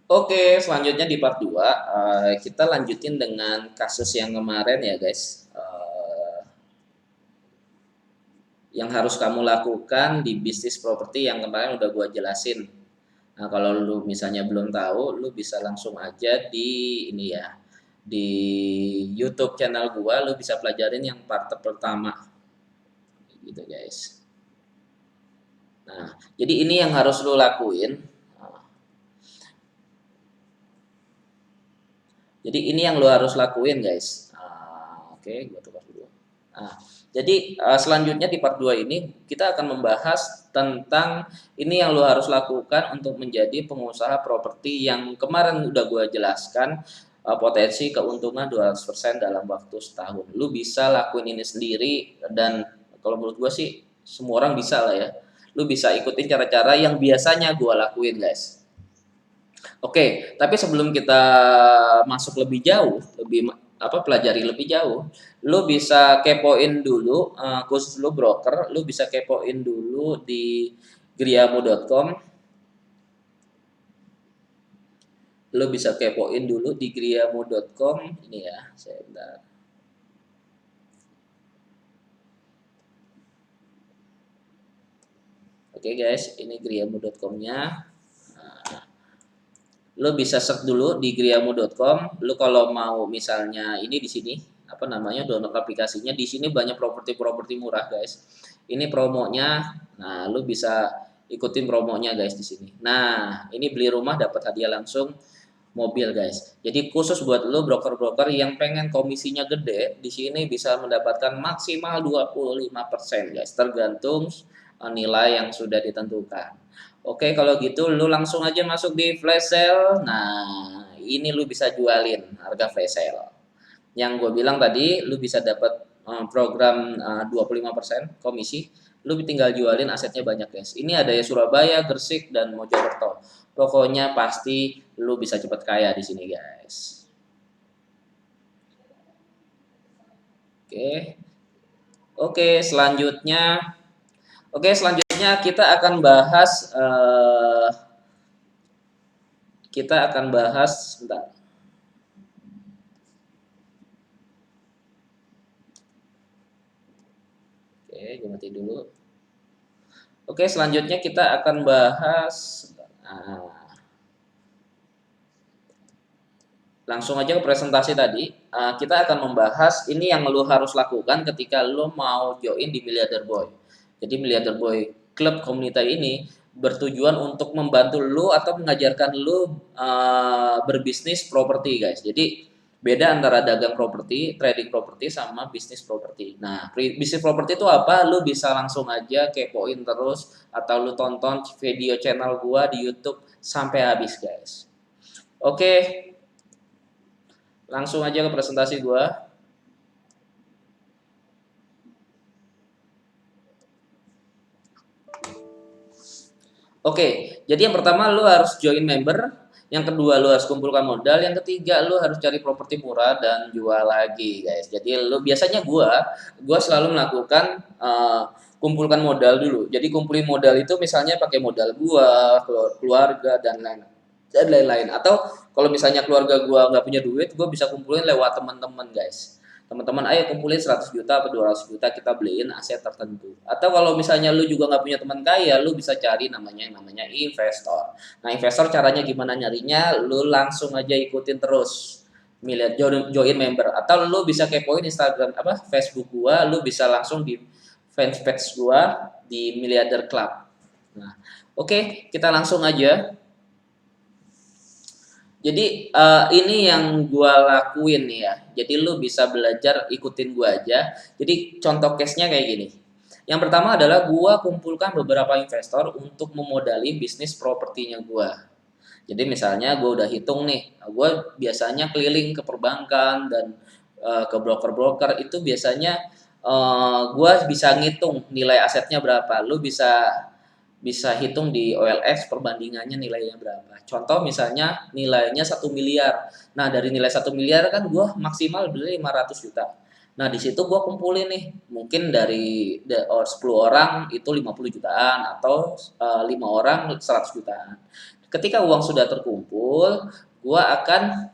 Oke, selanjutnya di part 2 kita lanjutin dengan kasus yang kemarin ya guys. Yang harus kamu lakukan di bisnis properti yang kemarin udah gua jelasin. Nah, kalau lu misalnya belum tahu, lu bisa langsung aja di ini ya, di YouTube channel gua, lu bisa pelajarin yang part pertama gitu guys. Nah, jadi ini yang harus lu lakuin. Nah, jadi ini yang lu harus lakuin guys. Oke, gua tukar dulu. Nah, jadi selanjutnya di part 2 ini kita akan membahas tentang ini yang lo harus lakukan untuk menjadi pengusaha properti yang kemarin udah gue jelaskan, potensi keuntungan 200% dalam waktu setahun. Lu bisa lakuin ini sendiri dan kalau menurut gue sih semua orang bisa lah ya. Lu bisa ikutin cara-cara yang biasanya gue lakuin guys. Oke, tapi sebelum kita masuk lebih jauh, lebih pelajari lebih jauh, lu bisa kepoin dulu, khusus lu broker, lu bisa kepoin dulu di griamu.com, lu bisa kepoin dulu di griamu.com ini ya, saya bentar. Oke guys, ini griamu.com-nya. Lo bisa search dulu di griamu.com. Lo kalau mau misalnya ini di sini apa namanya download aplikasinya, di sini banyak properti-properti murah guys. Ini promonya. Nah, lo bisa ikutin promonya guys di sini. Nah, ini beli rumah dapat hadiah langsung mobil guys. Jadi khusus buat lo broker-broker yang pengen komisinya gede, di sini bisa mendapatkan maksimal 25% guys, tergantung nilai yang sudah ditentukan. Oke, kalau gitu lu langsung aja masuk di flash sale. Nah, ini lu bisa jualin harga flash sale. Yang gue bilang tadi, lu bisa dapat program 25% komisi. Lu tinggal jualin asetnya banyak guys. Ini ada ya Surabaya, Gresik, dan Mojokerto. Pokoknya pasti lu bisa cepat kaya di sini guys. Oke. Oke, selanjutnya. Oke, selanjutnya kita akan bahas bentar. Oke, gue mati dulu. Oke, selanjutnya kita akan bahas. Nah, langsung aja ke presentasi tadi. Kita akan membahas ini yang lo harus lakukan ketika lo mau join di Milliarder Boy. Jadi Milliarder Boy klub komunitas ini bertujuan untuk membantu lo atau mengajarkan lo berbisnis properti guys. Jadi beda antara dagang properti, trading properti sama bisnis properti. Nah, bisnis properti itu apa? Lu bisa langsung aja kepoin terus atau lu tonton video channel gua di YouTube sampai habis, guys. Oke, langsung aja ke presentasi gua. Oke, jadi yang pertama lu harus join member, yang kedua lu harus kumpulkan modal, yang ketiga lu harus cari properti murah dan jual lagi, guys. Jadi lu biasanya gua selalu melakukan kumpulkan modal dulu. Jadi kumpulin modal itu misalnya pakai modal gua, keluarga dan lain-lain. Atau kalau misalnya keluarga gua nggak punya duit, gua bisa kumpulin lewat teman-teman, guys. Teman-teman ayo kumpulin 100 juta atau 200 juta kita beliin aset tertentu. Atau kalau misalnya lu juga nggak punya teman kaya, lu bisa cari namanya investor. Nah, investor caranya gimana nyarinya? Lu langsung aja ikutin terus join member atau lu bisa kepoin Instagram Facebook gua, lu bisa langsung di fanpage gua di Milliarder Club. Nah, oke, kita langsung aja. Jadi ini yang gua lakuin nih ya. Jadi lu bisa belajar ikutin gua aja. Jadi contoh case-nya kayak gini. Yang pertama adalah gua kumpulkan beberapa investor untuk memodali bisnis propertinya gua. Jadi misalnya gua udah hitung nih, gua biasanya keliling ke perbankan dan ke broker-broker itu biasanya gua bisa ngitung nilai asetnya berapa. Lu bisa bisa hitung di OLX perbandingannya nilainya berapa. Contoh misalnya nilainya 1 miliar. Nah, dari nilai 1 miliar kan gue maksimal beli 500 juta. Nah, di situ gue kumpulin nih, mungkin dari 10 orang itu 50 jutaan atau 5 orang 100 jutaan. Ketika uang sudah terkumpul, gua akan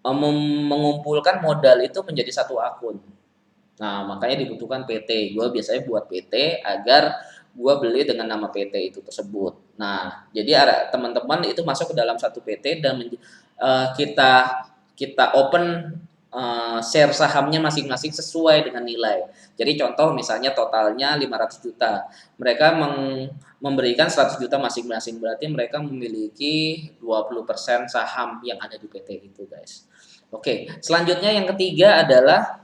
mengumpulkan modal itu menjadi satu akun. Nah, makanya dibutuhkan PT. Gue biasanya buat PT agar gue beli dengan nama PT itu tersebut. Nah, jadi teman-teman itu masuk ke dalam satu PT dan kita kita open share sahamnya masing-masing sesuai dengan nilai. Jadi contoh misalnya totalnya 500 juta. Mereka memberikan 100 juta masing-masing. Berarti mereka memiliki 20% saham yang ada di PT itu, guys. Oke, selanjutnya yang ketiga adalah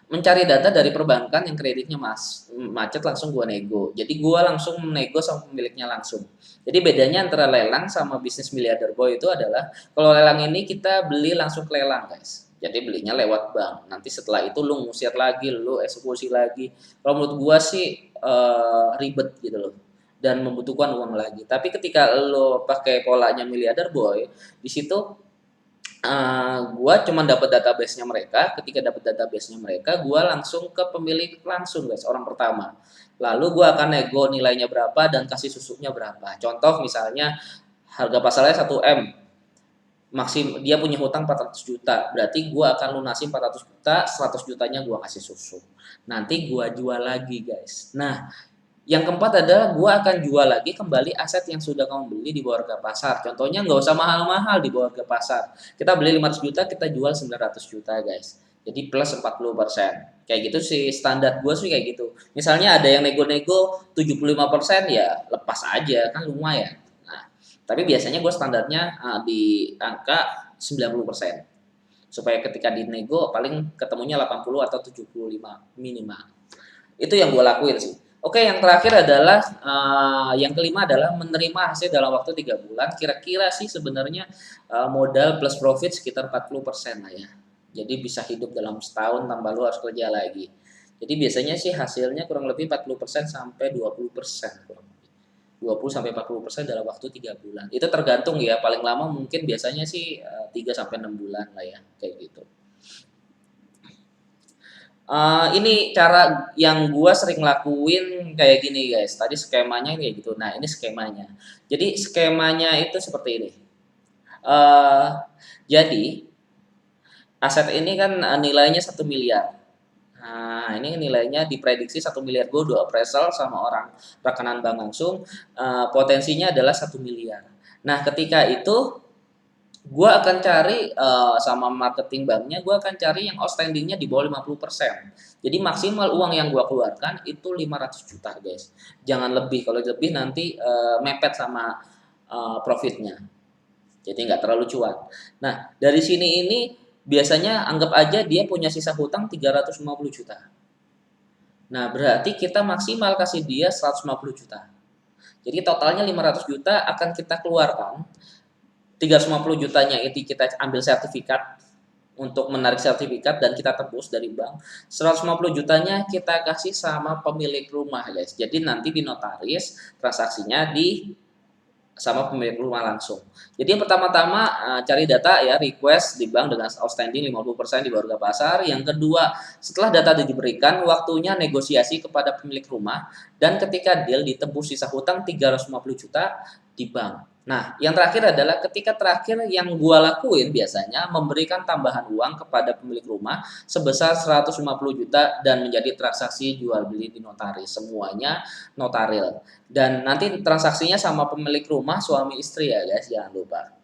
mencari data dari perbankan yang kreditnya macet, langsung gua nego. Jadi gua langsung nego sama pemiliknya langsung. Jadi bedanya antara lelang sama bisnis miliarder boy itu adalah kalau lelang ini kita beli langsung ke lelang, guys. Jadi belinya lewat bank. Nanti setelah itu lu ngusir lagi, lu eksekusi lagi. Kalau menurut gua sih ribet gitu loh dan membutuhkan uang lagi. Tapi ketika lo pakai polanya miliarder boy, di situ gua cuma dapat database-nya mereka. Ketika dapat database-nya mereka, gua langsung ke pemilik langsung, guys, orang pertama. Lalu gua akan nego nilainya berapa dan kasih susuknya berapa. Contoh misalnya harga pasarnya 1M, dia punya hutang 400 juta. Berarti gua akan lunasi 400 juta, 100 jutanya gua kasih susuk. Nanti gua jual lagi, guys. Nah, yang keempat adalah gua akan jual lagi kembali aset yang sudah kamu beli di bawah harga pasar. Contohnya nggak usah mahal-mahal di bawah harga pasar. Kita beli 500 juta, kita jual 900 juta, guys. Jadi plus 40%. Kayak gitu sih standar gua sih kayak gitu. Misalnya ada yang nego-nego 75%, ya lepas aja kan lumayan. Nah, tapi biasanya gua standarnya di angka 90%. Supaya ketika dinego paling ketemunya 80 atau 75 minimal. Itu yang gue lakuin sih. Oke, yang terakhir adalah yang kelima adalah menerima hasil dalam waktu 3 bulan. Kira-kira sih sebenarnya modal plus profit sekitar 40% lah ya. Jadi bisa hidup dalam setahun tanpa lu harus kerja lagi. Jadi biasanya sih hasilnya kurang lebih 40% sampai 20%, kurang lebih. 20 sampai 40% dalam waktu 3 bulan. Itu tergantung ya, paling lama mungkin biasanya sih 3 sampai 6 bulan lah ya, kayak gitu. Ini cara yang gua sering lakuin kayak gini, guys. Tadi skemanya kayak gitu. Nah, ini skemanya. Jadi skemanya itu seperti ini. Uh, jadi aset ini kan nilainya 1 miliar. Nah, ini nilainya diprediksi 1 miliar. Gue udah appraisal sama orang rekanan bank langsung. Potensinya adalah 1 miliar. Nah, ketika itu gue akan cari sama marketing banknya, gue akan cari yang outstandingnya di bawah 50%. Jadi maksimal uang yang gue keluarkan itu 500 juta, guys. Jangan lebih. Kalau lebih nanti mepet sama profitnya. Jadi nggak terlalu cuan. Nah, dari sini ini biasanya anggap aja dia punya sisa hutang 350 juta. Nah, berarti kita maksimal kasih dia 150 juta. Jadi totalnya 500 juta akan kita keluarkan. 350 jutanya itu kita ambil sertifikat untuk menarik sertifikat dan kita tebus dari bank. 150 jutanya kita kasih sama pemilik rumah, guys. Jadi nanti di notaris transaksinya di sama pemilik rumah langsung. Jadi yang pertama-tama cari data ya, request di bank dengan outstanding 50% di bawah harga pasar. Yang kedua, setelah data diberikan, waktunya negosiasi kepada pemilik rumah dan ketika deal ditebus sisa hutang 350 juta di bank. Nah, yang terakhir adalah ketika terakhir yang gua lakuin biasanya memberikan tambahan uang kepada pemilik rumah sebesar 150 juta dan menjadi transaksi jual beli di notaris. Semuanya notaril. Dan nanti transaksinya sama pemilik rumah suami istri ya, guys, jangan lupa.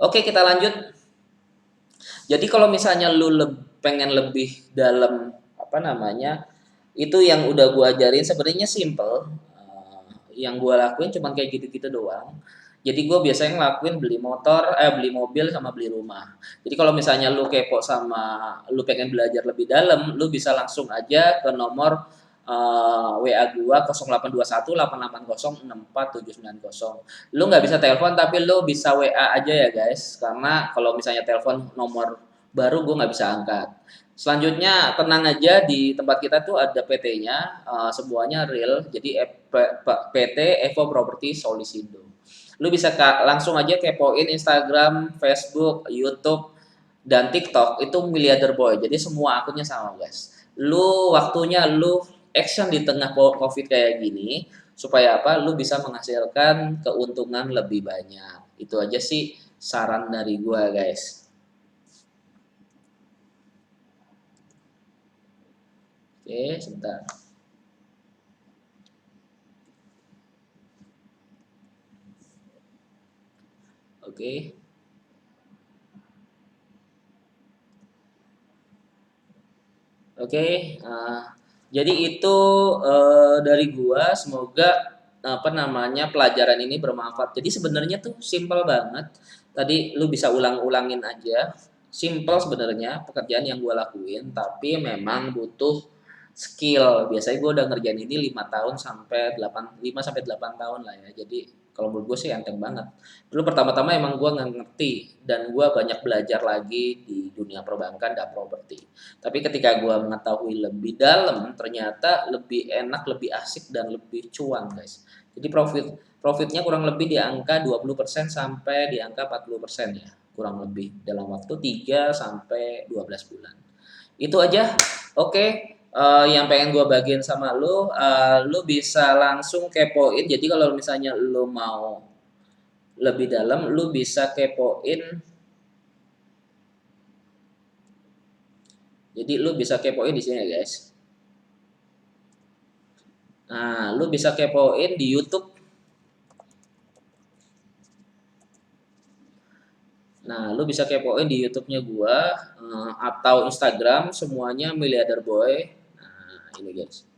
Oke, kita lanjut. Jadi kalau misalnya lu pengen lebih dalam apa namanya, itu yang udah gua ajarin sebenarnya simple. Yang gue lakuin cuma kayak gitu-gitu doang. Jadi gue biasanya ngelakuin beli beli mobil sama beli rumah. Jadi kalau misalnya lu kepo sama lu pengen belajar lebih dalam, lu bisa langsung aja ke nomor WA gua 0821 880 64790. Lu nggak bisa telepon tapi lu bisa WA aja ya, guys. Karena kalau misalnya telepon nomor baru gue nggak bisa angkat. Selanjutnya tenang aja, di tempat kita tuh ada PT-nya, semuanya real. Jadi PT Evo Property Solisindo. Lu bisa langsung aja kepoin Instagram, Facebook, YouTube, dan TikTok itu miliarder boy. Jadi semua akunnya sama, guys. Waktunya lu action di tengah COVID kayak gini supaya apa? Lu bisa menghasilkan keuntungan lebih banyak. Itu aja sih saran dari gua, guys. Oke, sebentar. Oke. Oke, jadi itu dari gua. Semoga apa namanya pelajaran ini bermanfaat. Jadi sebenarnya tuh simpel banget. Tadi lu bisa ulang-ulangin aja. Simpel sebenarnya pekerjaan yang gua lakuin, tapi memang butuh skill. Biasanya gua udah ngerjain ini 5 tahun sampai 8 5 sampai 8 tahun lah ya. Jadi kalau menurut gue sih enteng banget. Dulu pertama-tama emang gua nggak ngerti dan gua banyak belajar lagi di dunia perbankan dan properti. Tapi ketika gue mengetahui lebih dalam, ternyata lebih enak, lebih asik, dan lebih cuan, guys. Jadi profitnya kurang lebih di angka 20% sampai di angka 40% ya, kurang lebih dalam waktu 3 sampai 12 bulan. Itu aja. Oke. Yang pengen gue bagiin sama lu bisa langsung kepoin. Jadi kalau misalnya lu mau lebih dalam, lu bisa kepoin. Jadi lu bisa kepoin di sini ya, guys. Nah, lu bisa kepoin di YouTube. Nah, lu bisa kepoin di YouTube-nya gua atau Instagram semuanya Miliarder Boy. Nah, ini guys.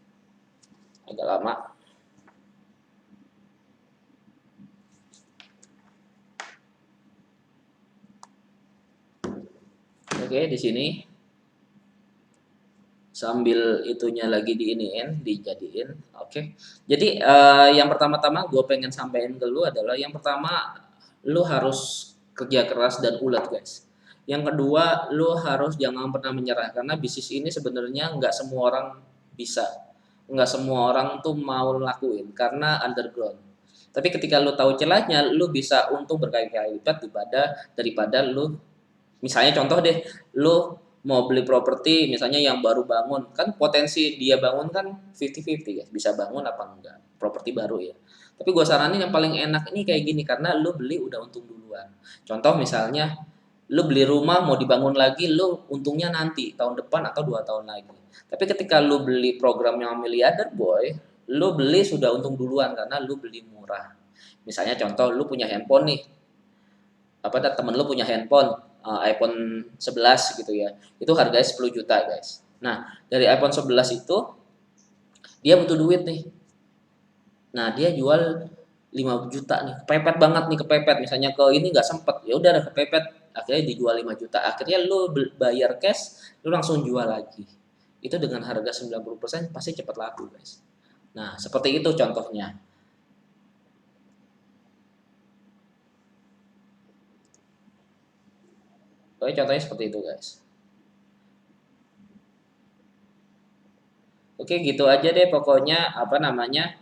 Agak lama. Oke, di sini sambil itunya lagi diiniin, dijadiin. Oke. Jadi yang pertama-tama gue pengen sampaikan ke lu adalah yang pertama lu harus kerja keras dan ulet, guys. Yang kedua, lu harus jangan pernah menyerah karena bisnis ini sebenarnya nggak semua orang bisa, nggak semua orang tuh mau lakuin karena underground. Tapi ketika lu tahu celahnya, lu bisa untung berkali-kali lipat daripada lu. Misalnya contoh deh, lu mau beli properti misalnya yang baru bangun, kan potensi dia bangun kan 50-50 ya, bisa bangun apa enggak, properti baru ya. Tapi gue saranin yang paling enak ini kayak gini, karena lu beli udah untung duluan. Contoh misalnya, lu beli rumah mau dibangun lagi, lu untungnya nanti, tahun depan atau 2 tahun lagi. Tapi ketika lu beli program yang Miliarder Boy, lu beli sudah untung duluan karena lu beli murah. Misalnya contoh, lu punya handphone nih, apa temen lu punya handphone iPhone 11 gitu ya, itu harganya 10 juta, guys. Nah, dari iPhone 11 itu dia butuh duit nih. Nah, dia jual 5 juta nih, kepepet banget nih, kepepet misalnya ke ini nggak sempet, ya udah kepepet, akhirnya dijual 5 juta, akhirnya lu bayar cash, lu langsung jual lagi. Itu dengan harga 90% pasti cepat laku, guys. Nah, seperti itu contohnya. Oke, contohnya seperti itu, guys. Oke, gitu aja deh pokoknya apa namanya,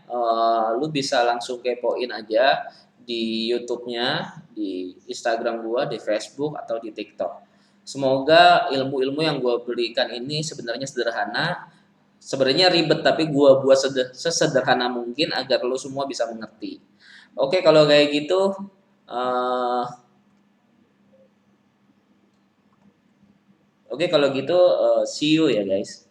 lu bisa langsung kepoin aja di YouTube-nya, di Instagram gua, di Facebook atau di TikTok. Semoga ilmu-ilmu yang gua berikan ini sebenarnya sederhana, sebenarnya ribet tapi gua buat sesederhana mungkin agar lu semua bisa mengerti. Oke, kalau kayak gitu, eh, oke kalau gitu see you ya guys.